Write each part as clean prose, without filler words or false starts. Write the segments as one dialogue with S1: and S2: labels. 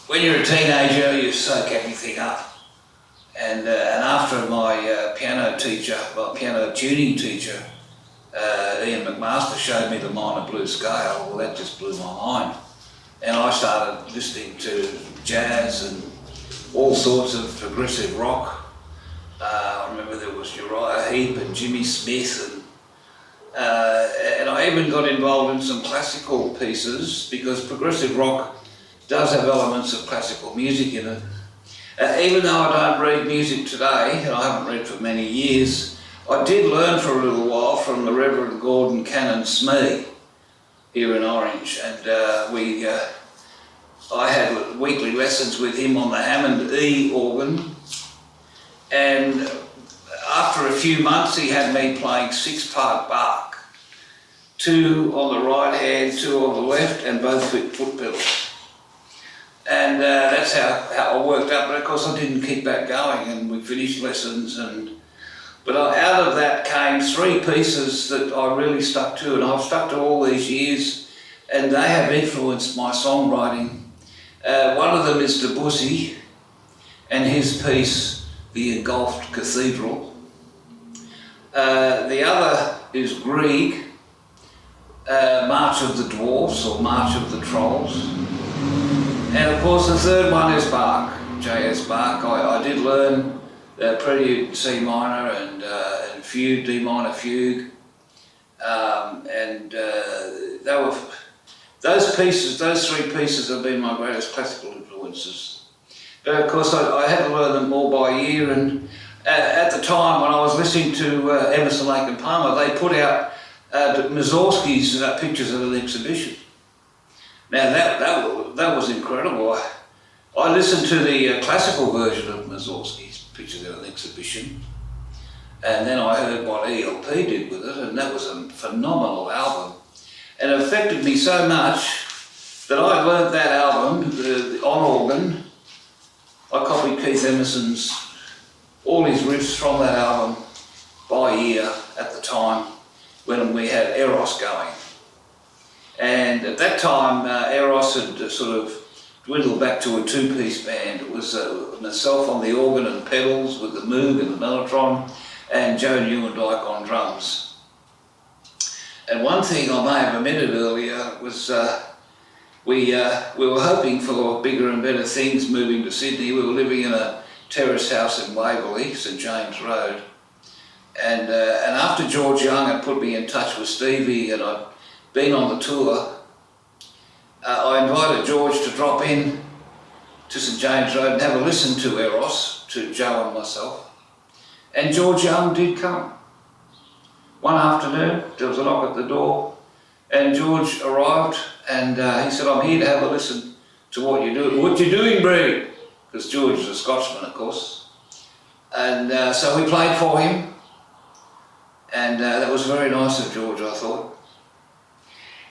S1: when you're a teenager, you soak everything up. And after my piano tuning teacher, Ian McMaster, showed me the minor blues scale, well, that just blew my mind. And I started listening to jazz and all sorts of progressive rock. I remember there was Uriah Heep and Jimmy Smith, and I even got involved in some classical pieces because progressive rock does have elements of classical music in it. Even though I don't read music today, and I haven't read for many years, I did learn for a little while from the Reverend Gordon Cannon Smee here in Orange, and I had weekly lessons with him on the Hammond E organ, and after a few months he had me playing 6-part Bach, 2 on the right hand, 2 on the left, and both with foot pedals. And that's how I worked up, but of course I didn't keep that going, and we finished lessons, but out of that came 3 pieces that I really stuck to, and I've stuck to all these years, and they have influenced my songwriting. One of them is Debussy and his piece, The Engulfed Cathedral. The other is Grieg, March of the Dwarfs or March of the Trolls. And of course the third one is Bach, J.S. Bach. I did learn Prelude C minor and Fugue, D minor Fugue. Those 3 pieces have been my greatest classical influences. But of course I had to learn them all by ear, and at the time when I was listening to Emerson, Lake and Palmer, they put out Mussorgsky's pictures at an exhibition. Now that was incredible. I listened to the classical version of Mussorgsky's pictures at an exhibition, and then I heard what ELP did with it, and that was a phenomenal album. And it affected me so much that I learned that album on organ. I copied Keith Emerson's, all his riffs from that album by ear at the time when we had Eros going. And at that time, Eros had sort of dwindled back to a 2-piece band. It was myself on the organ and pedals with the Moog and the Mellotron, and Joe Newendike on drums. And one thing I may have omitted earlier was we were hoping for bigger and better things moving to Sydney. We were living in a terrace house in Waverley, St James Road. And after George Young had put me in touch with Stevie and I'd been on the tour, I invited George to drop in to St James Road and have a listen to Eros, to Joe and myself. And George Young did come. One afternoon, there was a knock at the door, and George arrived, and he said, "I'm here to have a listen to what you're doing." "What you doing, Bree?" Because George is a Scotsman, of course. And so we played for him, and that was very nice of George, I thought.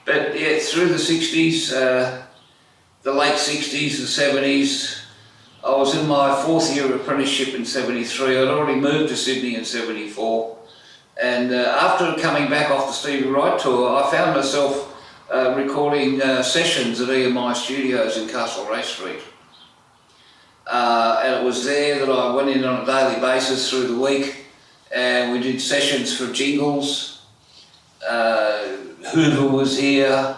S1: But yeah, through the 60s, the late 60s, the 70s, I was in my 4th year of apprenticeship in 73. I'd already moved to Sydney in 74. And after coming back off the Stevie Wright tour, I found myself recording sessions at EMI Studios in Castlereagh Street. And it was there that I went in on a daily basis through the week, and we did sessions for jingles. Hoover was here.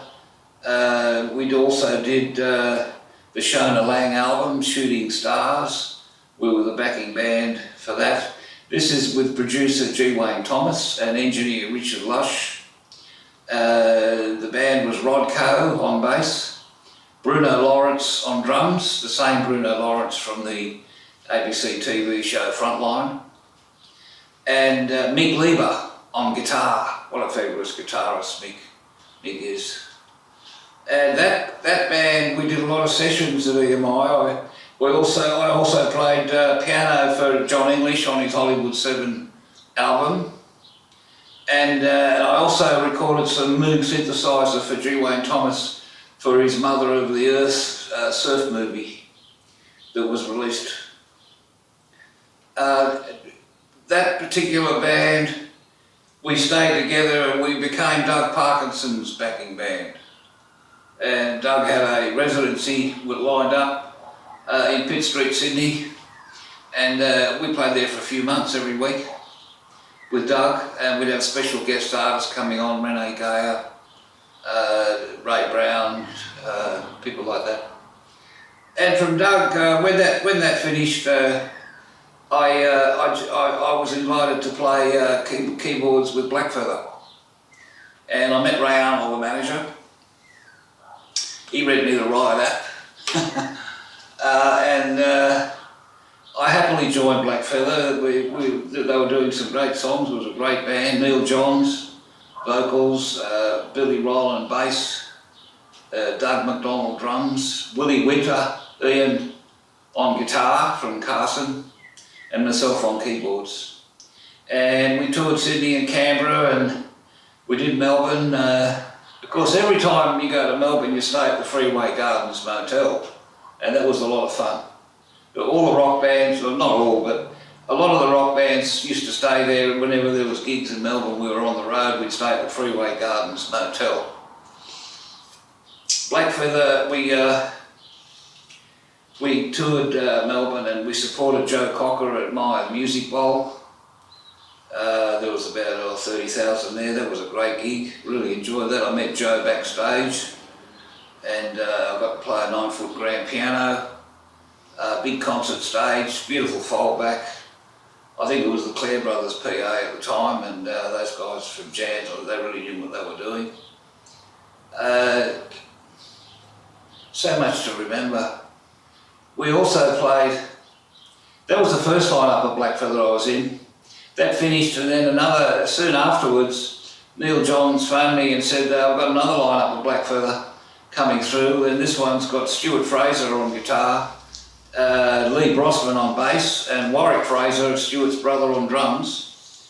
S1: We also did the Shona Laing album, Shooting Stars. We were the backing band for that. This is with producer G. Wayne Thomas and engineer Richard Lush. The band was Rod Coe on bass, Bruno Lawrence on drums, the same Bruno Lawrence from the ABC TV show Frontline, and Mick Lieber on guitar. What a fabulous guitarist Mick is. And that band, we did a lot of sessions at EMI. I also played piano for John English on his Hollywood 7 album, and I also recorded some Moog synthesizer for G. Wayne Thomas for his Mother of the Earth surf movie that was released. That particular band, we stayed together and we became Doug Parkinson's backing band. And Doug had a residency lined up in Pitt Street, Sydney, and we played there for a few months every week with Doug, and we'd have special guest artists coming on, Renee Gayer, Ray Brown, people like that. And from Doug, when that finished, I was invited to play keyboards with Blackfeather, and I met Ray Arnold, the manager. He read me the riot act, and I happily joined Blackfeather. They were doing some great songs. It was a great band. Neil Johns, vocals, Billy Rowland bass, Doug McDonald drums, Willie Winter, Ian on guitar from Carson, and myself on keyboards. And we toured Sydney and Canberra, and we did Melbourne. Of course, every time you go to Melbourne, you stay at the Freeway Gardens Motel, and that was a lot of fun. All the rock bands, well, not all, but a lot of the rock bands used to stay there. Whenever there was gigs in Melbourne, we were on the road, we'd stay at the Freeway Gardens Motel. Blackfeather, we toured Melbourne, and we supported Joe Cocker at my Music Bowl. There was about 30,000 there. That was a great gig, really enjoyed that. I met Joe backstage, and I got to play a 9-foot grand piano. Big concert stage, beautiful foldback. I think it was the Clare Brothers PA at the time, and those guys from Jazz, they really knew what they were doing. So much to remember. We also played, that was the first lineup of Blackfeather I was in. That finished, and then soon afterwards, Neil Johns phoned me and said, I've got another lineup of Blackfeather coming through, and this one's got Stuart Fraser on guitar, Lee Brosman on bass, and Warwick Fraser, Stuart's brother, on drums.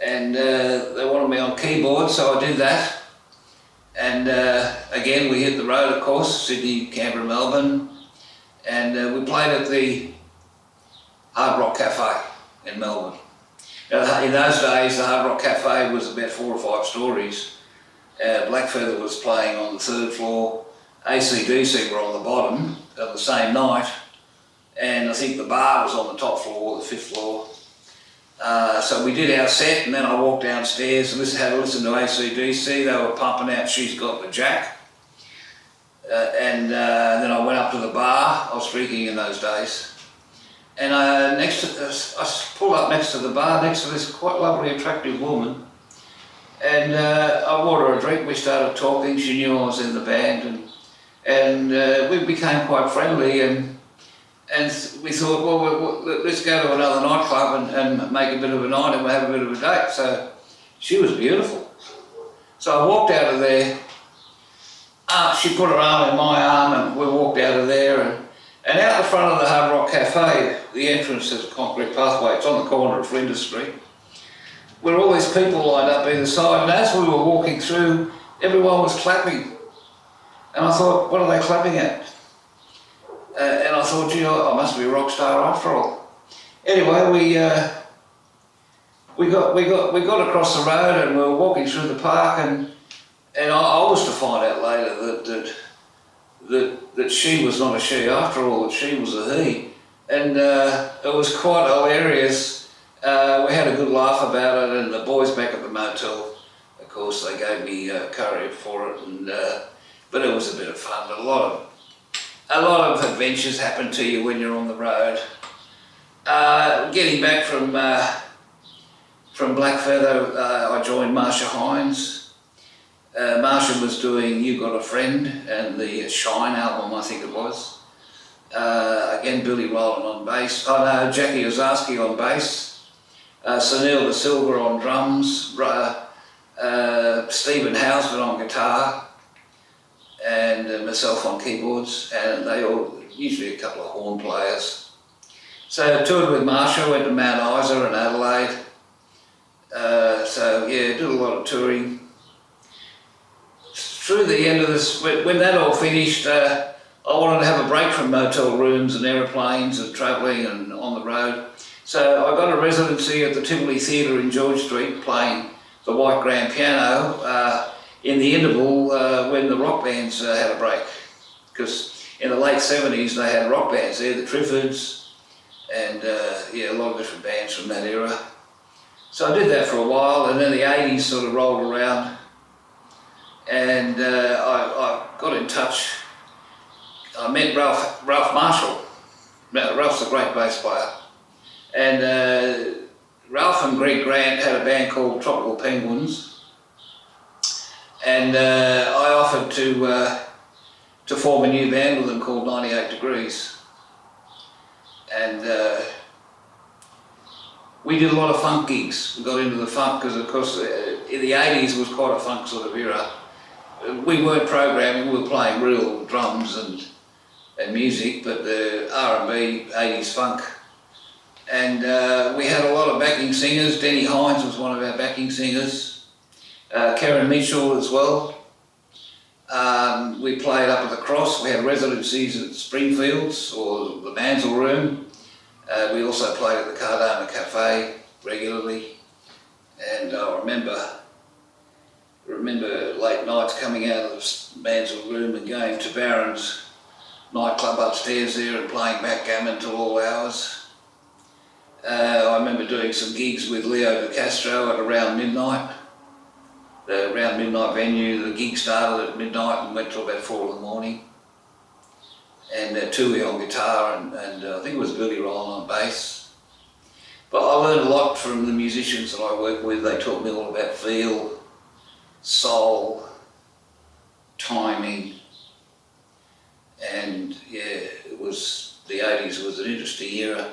S1: And they wanted me on keyboard, so I did that. And again, we hit the road, of course, Sydney, Canberra, Melbourne, and we played at the Hard Rock Cafe in Melbourne. In those days, the Hard Rock Cafe was about 4 or 5 stories. Blackfeather was playing on the 3rd floor, AC/DC were on the bottom of the same night, and I think the bar was on the top floor, the 5th floor. So we did our set, and then I walked downstairs and had a listen to AC/DC. They were pumping out She's Got the Jack. And then I went up to the bar. I was drinking in those days. And I pulled up next to the bar, next to this quite lovely, attractive woman. And I bought her a drink. We started talking. She knew I was in the band, and we became quite friendly. And we thought, well, let's go to another nightclub and make a bit of a night, and we'll have a bit of a date. So she was beautiful. So I walked out of there. She put her arm in my arm, and we walked out of there. And out the front of the Hard Rock Cafe, the entrance is a concrete pathway. It's on the corner of Flinders Street, where all these people lined up either side. And as we were walking through, everyone was clapping. And I thought, what are they clapping at? And I thought, gee, I must be a rock star after all. Anyway, we got across the road, and we were walking through the park, and I was to find out later that she was not a she after all, that she was a he. And it was quite hilarious. We had a good laugh about it, and the boys back at the motel, of course, they gave me curry for it, but it was a bit of fun. A lot of adventures happen to you when you're on the road. Getting back from Blackfeather, I joined Marcia Hines. Marcia was doing You Got a Friend and the Shine album, I think it was. Again, Billy Rowland on bass. Jackie Ozarski on bass. Sunil De Silva on drums. Stephen Housman on guitar. And myself on keyboards. And they all, usually a couple of horn players. So I toured with Marcia, went to Mount Isa and Adelaide. Did a lot of touring. Through the end of this, when that all finished, I wanted to have a break from motel rooms and aeroplanes and travelling and on the road. So I got a residency at the Tivoli Theatre in George Street, playing the white grand piano in the interval when the rock bands had a break. Because in the late 70s they had rock bands there, the Triffids, and a lot of different bands from that era. So I did that for a while, and then the 80s sort of rolled around, and I got in touch. I met Ralph Marshall. Ralph's a great bass player, and Ralph and Greg Grant had a band called Tropical Penguins, and I offered to form a new band with them called 98 Degrees, and we did a lot of funk gigs. We got into the funk because, of course, in the 80s was quite a funk sort of era. We weren't programming, we were playing real drums and music, but the R&B, 80s funk. And we had a lot of backing singers. Denny Hines was one of our backing singers. Karen Mitchell as well. We played up at the Cross. We had residencies at Springfields or the Mansell Room. We also played at the Cardona Cafe regularly. And I remember late nights coming out of the Mansell Room and going to Barron's nightclub upstairs there and playing backgammon till all hours. I remember doing some gigs with Leo de Castro at around midnight. The around midnight venue, the gig started at midnight and went till about 4 in the morning. And Tui on guitar and I think it was Billy Ryan on bass. But I learned a lot from the musicians that I work with. They taught me all about feel, soul, timing, and it was, the 80s was an interesting era.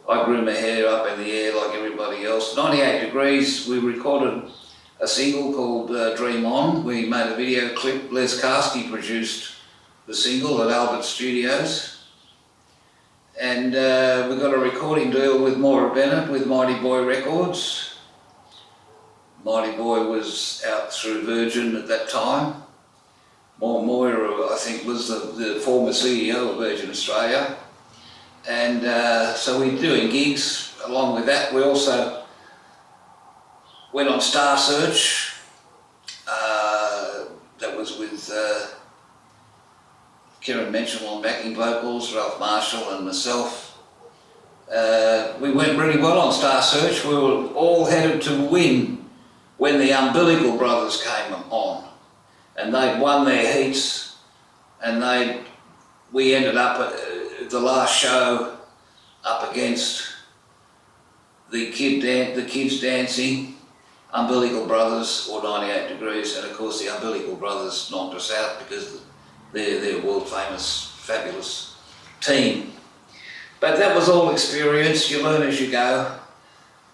S1: I grew my hair up in the air like everybody else. 98 Degrees, we recorded a single called Dream On. We made a video clip. Les Karski produced the single at Albert Studios. And we got a recording deal with Moira Bennett with Mighty Boy Records. Mighty Boy was out through Virgin at that time. Moira, I think, was the former CEO of Virgin Australia. And so we were doing gigs along with that. We also went on Star Search. That was with Kieran Mitchell on backing vocals, Ralph Marshall and myself. We went really well on Star Search. We were all headed to win when the Umbilical Brothers came on. And they'd won their heats, and we ended up at the last show up against the Kids Dancing, Umbilical Brothers or 98 Degrees, and of course the Umbilical Brothers knocked us out because they're a world famous, fabulous team. But that was all experience, you learn as you go.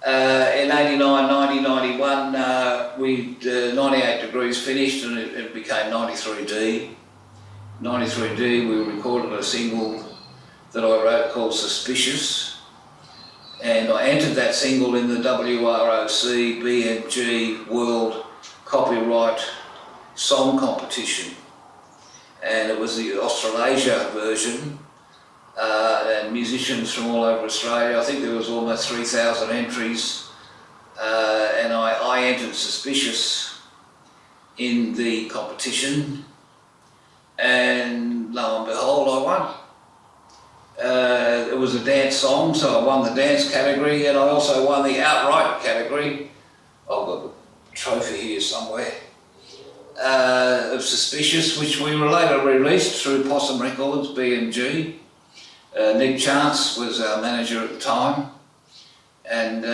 S1: In 89, 90, 91, 98 Degrees finished and it became 93D. 93D, we recorded a single that I wrote called Suspicious, and I entered that single in the WROC BMG World Copyright Song Competition, and it was the Australasia version, and musicians from all over Australia. I think there was almost 3,000 entries, and I entered Suspicious in the competition, and lo and behold, I won. It was a dance song, so I won the dance category, and I also won the outright category. I've got the trophy here somewhere, of Suspicious, which we were later released through Possum Records, BMG. Nick Chance was our manager at the time, and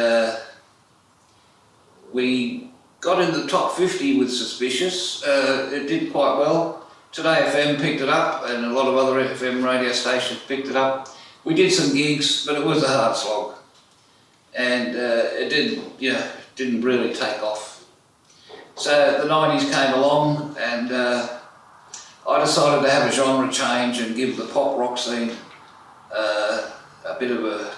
S1: we got in the top 50 with Suspicious. It did quite well. Today FM picked it up, and a lot of other FM radio stations picked it up. We did some gigs, but it was a hard slog, and it didn't really take off. So the 90s came along, and I decided to have a genre change and give the pop rock scene a bit of a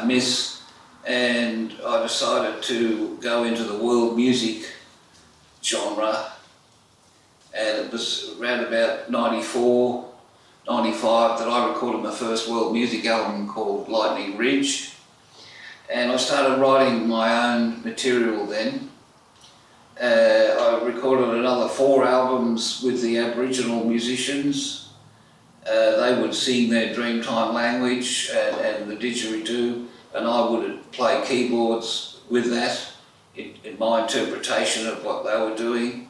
S1: miss, and I decided to go into the world music genre. And it was around about 94, 95 that I recorded my first world music album called Lightning Ridge. And I started writing my own material then. I recorded another 4 albums with the Aboriginal musicians. They would sing their Dreamtime language and the didgeridoo, and I would play keyboards with that in my interpretation of what they were doing.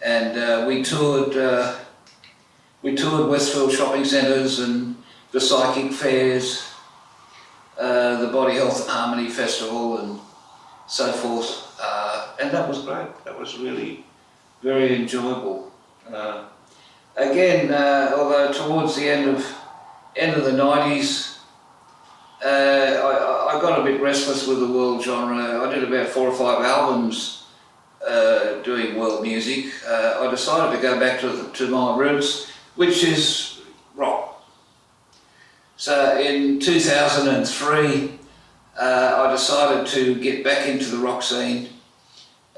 S1: And we toured Westfield shopping centres and the psychic fairs, the Body Health and Harmony Festival and so forth. And that was great. That was really very enjoyable. Again, although towards the end of the 90s, I got a bit restless with the world genre. I did about 4 or 5 albums doing world music. I decided to go back to my roots, which is rock. So in 2003, I decided to get back into the rock scene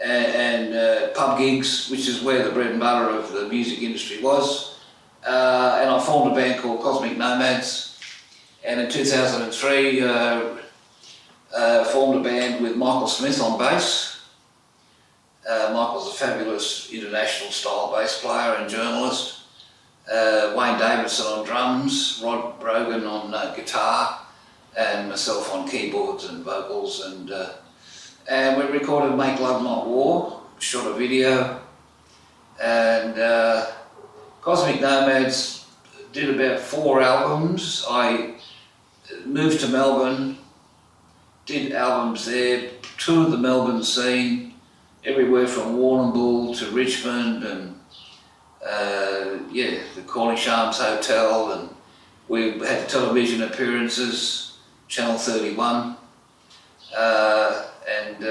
S1: and pub gigs, which is where the bread and butter of the music industry was. And I formed a band called Cosmic Nomads. And in 2003, formed a band with Michael Smith on bass. Michael's a fabulous international style bass player and journalist. Wayne Davidson on drums, Rod Brogan on guitar, and myself on keyboards and vocals. And we recorded Make Love Not War, shot a video, and Cosmic Nomads did about 4 albums. I moved to Melbourne, did albums there, toured the Melbourne scene, everywhere from Warrnambool to Richmond and the Cornish Arms Hotel, and we had television appearances, Channel 31. And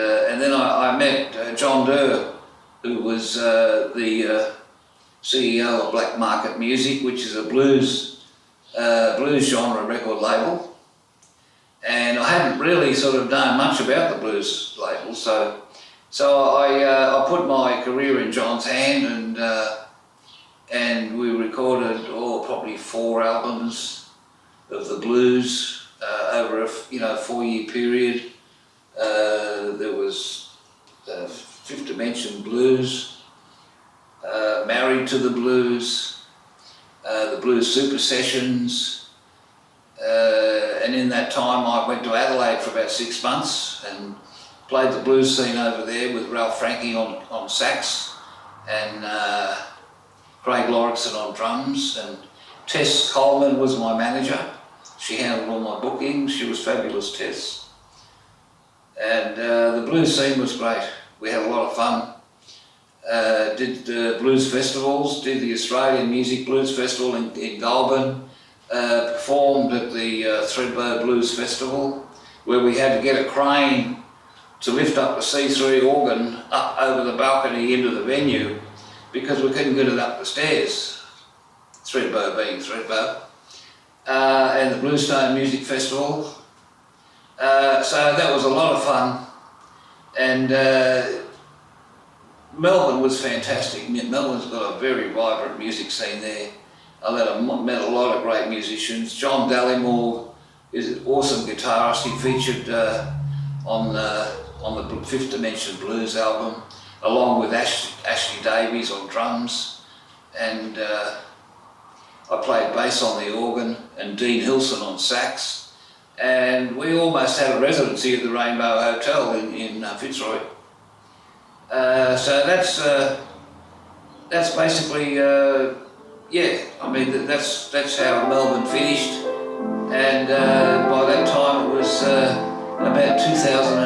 S1: then I met John Durr, who was the CEO of Black Market Music, which is a blues genre record label. And I hadn't really sort of known much about the blues label, so I put my career in John's hand, and we recorded probably 4 albums of the blues over a 4-year period. There was Fifth Dimension Blues, Married to the Blues, the Blues Super Sessions, and in that time I went to Adelaide for about 6 months and played the blues scene over there with Ralph Franke on sax and Craig Lauritsen on drums, and Tess Coleman was my manager. She handled all my bookings. She was fabulous, Tess. And the blues scene was great. We had a lot of fun. Did blues festivals, did the Australian Music Blues Festival in Goulburn, performed at the Thredbo Blues Festival, where we had to get a crane to lift up the C3 organ up over the balcony into the venue because we couldn't get it up the stairs, Thredbo being Thredbo. And the Bluestone Music Festival. So that was a lot of fun, and Melbourne was fantastic. Melbourne's got a very vibrant music scene there. I met a lot of great musicians. John Dallymore is an awesome guitarist. He featured on the Fifth Dimension Blues album, along with Ashley Davies on drums, and I played bass on the organ, and Dean Hilson on sax. And we almost had a residency at the Rainbow Hotel in Fitzroy. So that's basically, that's how Melbourne finished. And by that time it was about 2008,